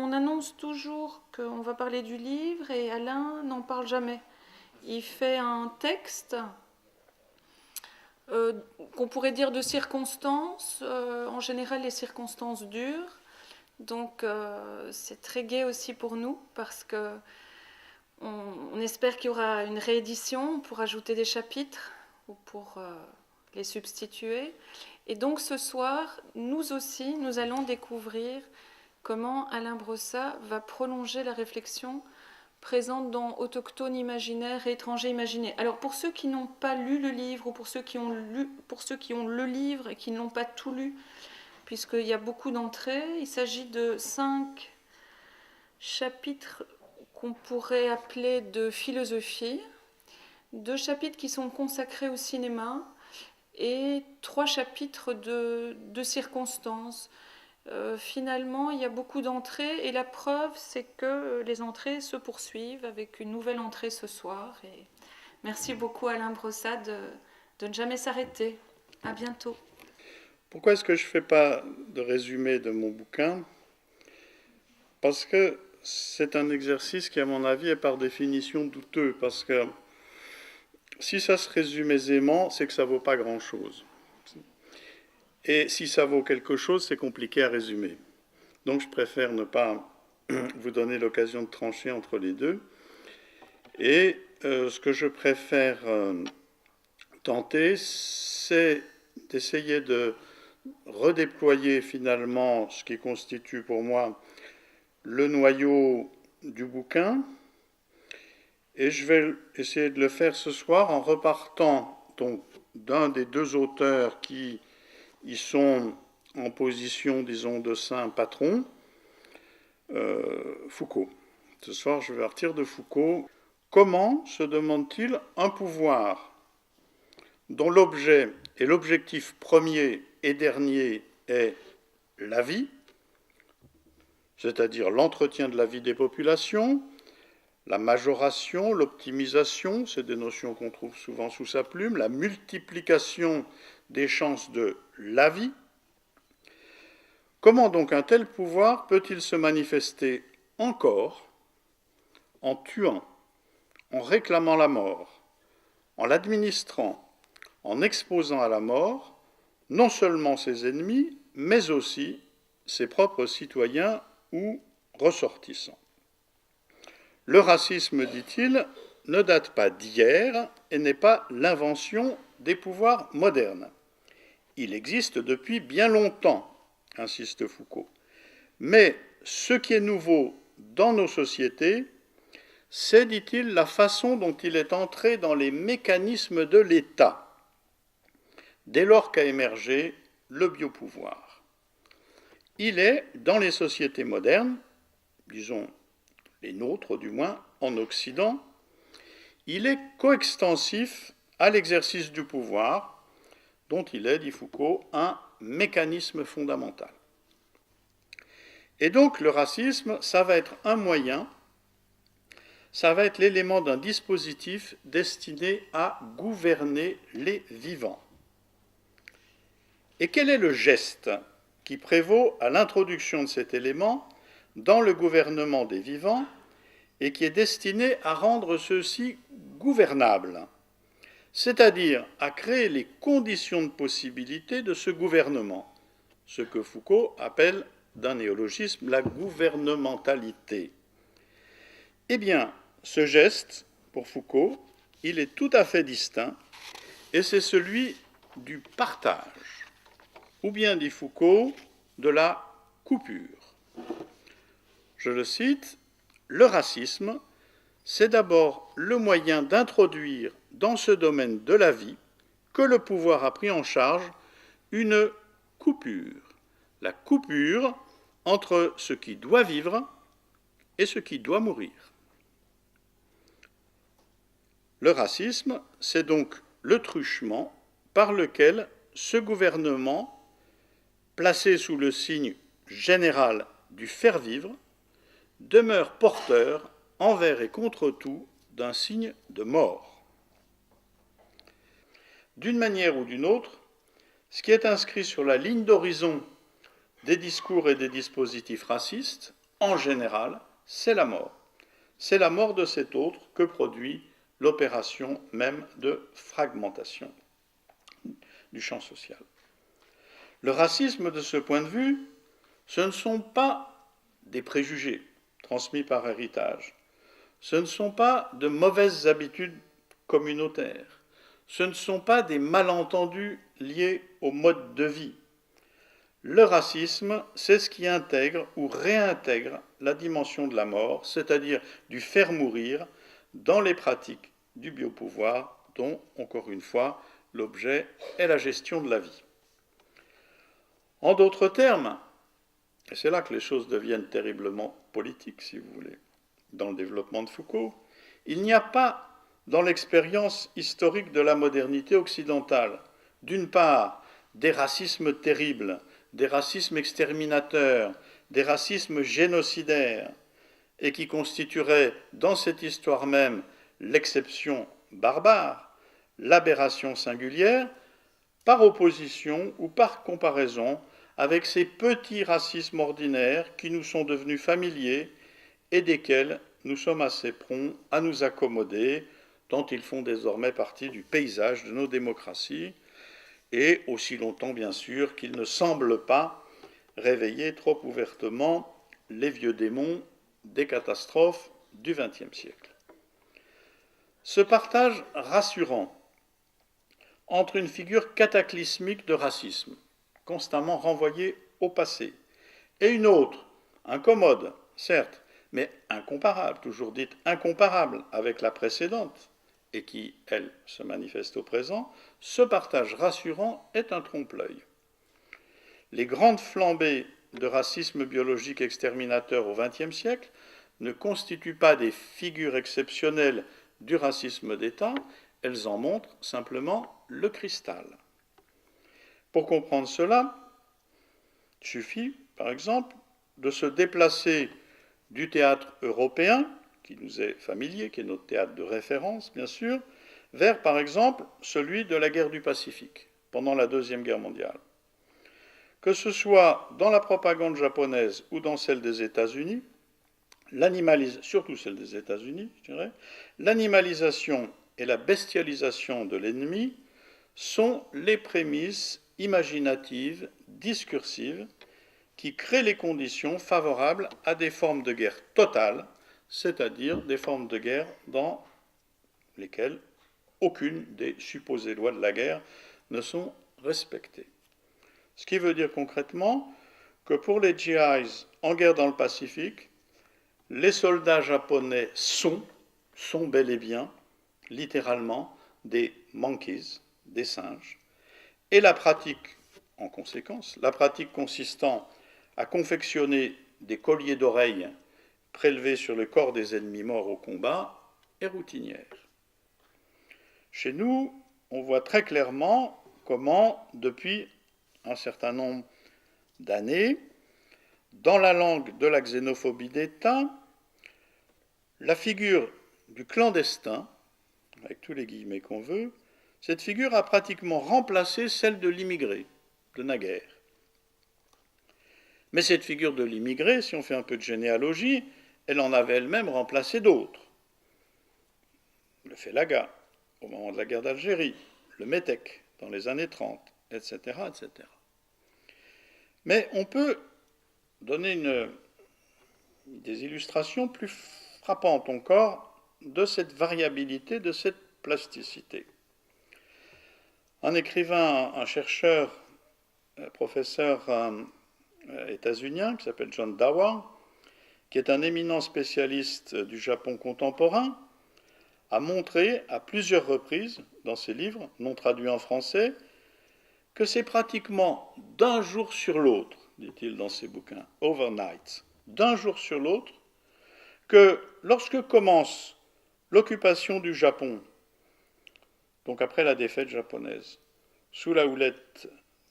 on annonce toujours qu'on va parler du livre et Alain n'en parle jamais. Il fait un texte qu'on pourrait dire de circonstances. En général, les circonstances durent. Donc c'est très gai aussi pour nous parce que on espère qu'il y aura une réédition pour ajouter des chapitres ou pour les substituer. Et donc ce soir, nous aussi, nous allons découvrir comment Alain Brossat va prolonger la réflexion présente dans Autochtones imaginaires et étrangers imaginés. Alors pour ceux qui n'ont pas lu le livre ou pour ceux qui ont le livre et qui ne l'ont pas tout lu, puisqu'il y a beaucoup d'entrées, il s'agit de 5 chapitres qu'on pourrait appeler de philosophie, 2 chapitres qui sont consacrés au cinéma et 3 chapitres de circonstances. Finalement, il y a beaucoup d'entrées et la preuve, c'est que les entrées se poursuivent avec une nouvelle entrée ce soir. Et merci beaucoup Alain Brossat de ne jamais s'arrêter. À bientôt. Pourquoi est-ce que je ne fais pas de résumé de mon bouquin? Parce que c'est un exercice qui, à mon avis, est par définition douteux. Parce que si ça se résume aisément, c'est que ça ne vaut pas grand-chose. Et si ça vaut quelque chose, c'est compliqué à résumer. Donc je préfère ne pas vous donner l'occasion de trancher entre les deux. Et ce que je préfère tenter, c'est d'essayer de redéployer finalement ce qui constitue pour moi le noyau du bouquin. Et je vais essayer de le faire ce soir en repartant donc d'un des 2 auteurs qui y sont en position, disons, de saint patron, Foucault. Ce soir, je vais partir de Foucault. Comment se demande-t-il un pouvoir dont l'objet et l'objectif premier et dernier est la vie, c'est-à-dire l'entretien de la vie des populations, la majoration, l'optimisation, c'est des notions qu'on trouve souvent sous sa plume, la multiplication des chances de la vie. Comment donc un tel pouvoir peut-il se manifester encore en tuant, en réclamant la mort, en l'administrant, en exposant à la mort non seulement ses ennemis, mais aussi ses propres citoyens ou ressortissants? Le racisme, dit-il, ne date pas d'hier et n'est pas l'invention des pouvoirs modernes. Il existe depuis bien longtemps, insiste Foucault. Mais ce qui est nouveau dans nos sociétés, c'est, dit-il, la façon dont il est entré dans les mécanismes de l'État, dès lors qu'a émergé le biopouvoir. Il est, dans les sociétés modernes, disons les nôtres du moins, en Occident, il est coextensif à l'exercice du pouvoir, dont il est, dit Foucault, un mécanisme fondamental. Et donc le racisme, ça va être un moyen, ça va être l'élément d'un dispositif destiné à gouverner les vivants. Et quel est le geste qui prévaut à l'introduction de cet élément dans le gouvernement des vivants et qui est destiné à rendre ceux-ci gouvernables, c'est-à-dire à créer les conditions de possibilité de ce gouvernement, ce que Foucault appelle d'un néologisme la gouvernementalité. Eh bien, ce geste, pour Foucault, il est tout à fait distinct, et c'est celui du partage, ou bien, dit Foucault, de la coupure. Je le cite, « Le racisme, c'est d'abord le moyen d'introduire dans ce domaine de la vie que le pouvoir a pris en charge une coupure. La coupure entre ce qui doit vivre et ce qui doit mourir. » Le racisme, c'est donc le truchement par lequel ce gouvernement, placé sous le signe général du faire vivre, demeure porteur, envers et contre tout, d'un signe de mort. D'une manière ou d'une autre, ce qui est inscrit sur la ligne d'horizon des discours et des dispositifs racistes, en général, c'est la mort. C'est la mort de cet autre que produit l'opération même de fragmentation du champ social. Le racisme, de ce point de vue, ce ne sont pas des préjugés transmis par héritage, ce ne sont pas de mauvaises habitudes communautaires, ce ne sont pas des malentendus liés au mode de vie. Le racisme, c'est ce qui intègre ou réintègre la dimension de la mort, c'est-à-dire du faire mourir dans les pratiques du biopouvoir dont, encore une fois, l'objet est la gestion de la vie. En d'autres termes, et c'est là que les choses deviennent terriblement politiques, si vous voulez, dans le développement de Foucault, il n'y a pas dans l'expérience historique de la modernité occidentale, d'une part, des racismes terribles, des racismes exterminateurs, des racismes génocidaires, et qui constitueraient dans cette histoire même l'exception barbare, l'aberration singulière, par opposition ou par comparaison avec ces petits racismes ordinaires qui nous sont devenus familiers et desquels nous sommes assez prompts à nous accommoder, tant ils font désormais partie du paysage de nos démocraties, et aussi longtemps bien sûr qu'ils ne semblent pas réveiller trop ouvertement les vieux démons des catastrophes du XXe siècle. Ce partage rassurant entre une figure cataclysmique de racisme, constamment renvoyée au passé, et une autre, incommode, certes, mais incomparable, toujours dite incomparable avec la précédente, et qui, elle, se manifeste au présent, ce partage rassurant est un trompe-l'œil. Les grandes flambées de racisme biologique exterminateur au XXe siècle ne constituent pas des figures exceptionnelles du racisme d'État, elles en montrent simplement le cristal. Pour comprendre cela, il suffit, par exemple, de se déplacer du théâtre européen, qui nous est familier, qui est notre théâtre de référence, bien sûr, vers, par exemple, celui de la guerre du Pacifique, pendant la Deuxième Guerre mondiale. Que ce soit dans la propagande japonaise ou dans celle des États-Unis, surtout celle des États-Unis, je dirais, l'animalisation et la bestialisation de l'ennemi sont les prémices imaginatives, discursives, qui créent les conditions favorables à des formes de guerre totale, c'est-à-dire des formes de guerre dans lesquelles aucune des supposées lois de la guerre ne sont respectées. Ce qui veut dire concrètement que pour les GIs en guerre dans le Pacifique, les soldats japonais sont bel et bien, littéralement, des monkeys, des singes, et la pratique, en conséquence, la pratique consistant à confectionner des colliers d'oreilles prélevés sur le corps des ennemis morts au combat est routinière. Chez nous, on voit très clairement comment, depuis un certain nombre d'années, dans la langue de la xénophobie d'État, la figure du clandestin, avec tous les guillemets qu'on veut, cette figure a pratiquement remplacé celle de l'immigré, de naguère. Mais cette figure de l'immigré, si on fait un peu de généalogie, elle en avait elle-même remplacé d'autres. Le Félaga, au moment de la guerre d'Algérie, le Métèque, dans les années 30, etc., etc. Mais on peut donner des illustrations plus frappantes encore de cette variabilité, de cette plasticité. Un écrivain, un chercheur, professeur états-unien qui s'appelle John Dower, qui est un éminent spécialiste du Japon contemporain, a montré à plusieurs reprises dans ses livres, non traduits en français, que c'est pratiquement d'un jour sur l'autre, dit-il dans ses bouquins, overnight, d'un jour sur l'autre, que lorsque commence l'occupation du Japon, donc après la défaite japonaise, sous la houlette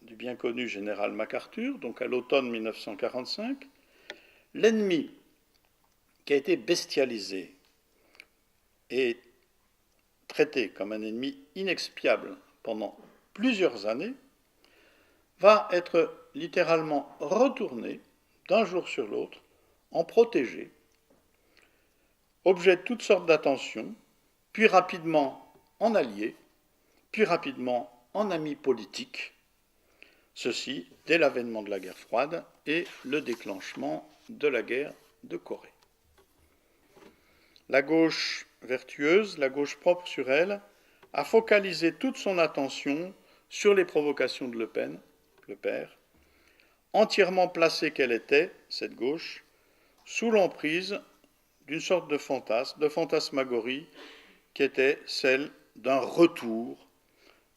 du bien connu général MacArthur, donc à l'automne 1945, l'ennemi qui a été bestialisé et traité comme un ennemi inexpiable pendant plusieurs années, va être littéralement retourné d'un jour sur l'autre en protégé, objet de toutes sortes d'attentions, puis rapidement en allié, puis rapidement en ami politique, ceci dès l'avènement de la guerre froide et le déclenchement de la guerre de Corée. La gauche vertueuse, la gauche propre sur elle, a focalisé toute son attention sur les provocations de Le Pen, le père, entièrement placée qu'elle était, cette gauche, sous l'emprise d'une sorte de fantasme, de fantasmagorie qui était celle d'un retour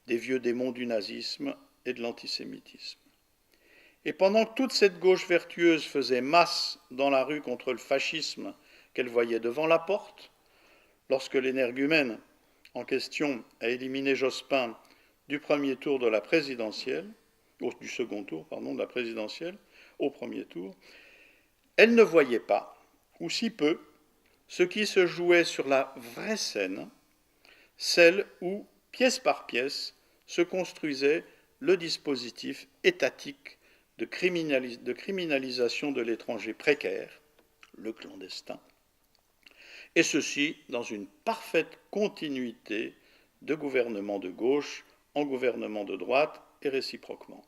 des vieux démons du nazisme et de l'antisémitisme. Et pendant que toute cette gauche vertueuse faisait masse dans la rue contre le fascisme qu'elle voyait devant la porte, lorsque l'énergumène en question a éliminé Jospin du premier tour de la présidentielle, du second tour, pardon, de la présidentielle, au premier tour, elle ne voyait pas, ou si peu, ce qui se jouait sur la vraie scène, celle où, pièce par pièce, se construisait le dispositif étatique de criminalisation de l'étranger précaire, le clandestin, et ceci dans une parfaite continuité de gouvernement de gauche en gouvernement de droite et réciproquement.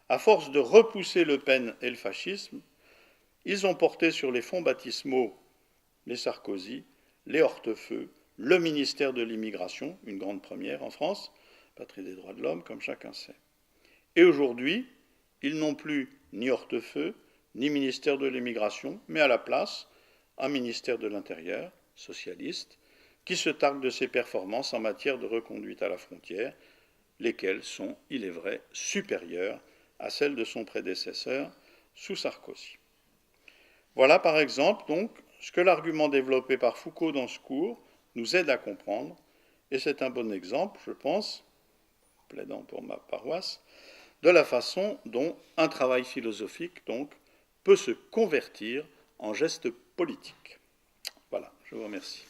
À force de repousser Le Pen et le fascisme, ils ont porté sur les fonds baptismaux les Sarkozy, les Hortefeux, le ministère de l'immigration, une grande première en France, patrie des droits de l'homme, comme chacun sait. Et aujourd'hui, ils n'ont plus ni Hortefeux, ni ministère de l'immigration, mais à la place, un ministère de l'Intérieur, socialiste, qui se targue de ses performances en matière de reconduite à la frontière, lesquelles sont, il est vrai, supérieures à celles de son prédécesseur sous Sarkozy. Voilà par exemple donc ce que l'argument développé par Foucault dans ce cours nous aide à comprendre, et c'est un bon exemple, je pense, plaidant pour ma paroisse, de la façon dont un travail philosophique donc peut se convertir en geste politique. Voilà, je vous remercie.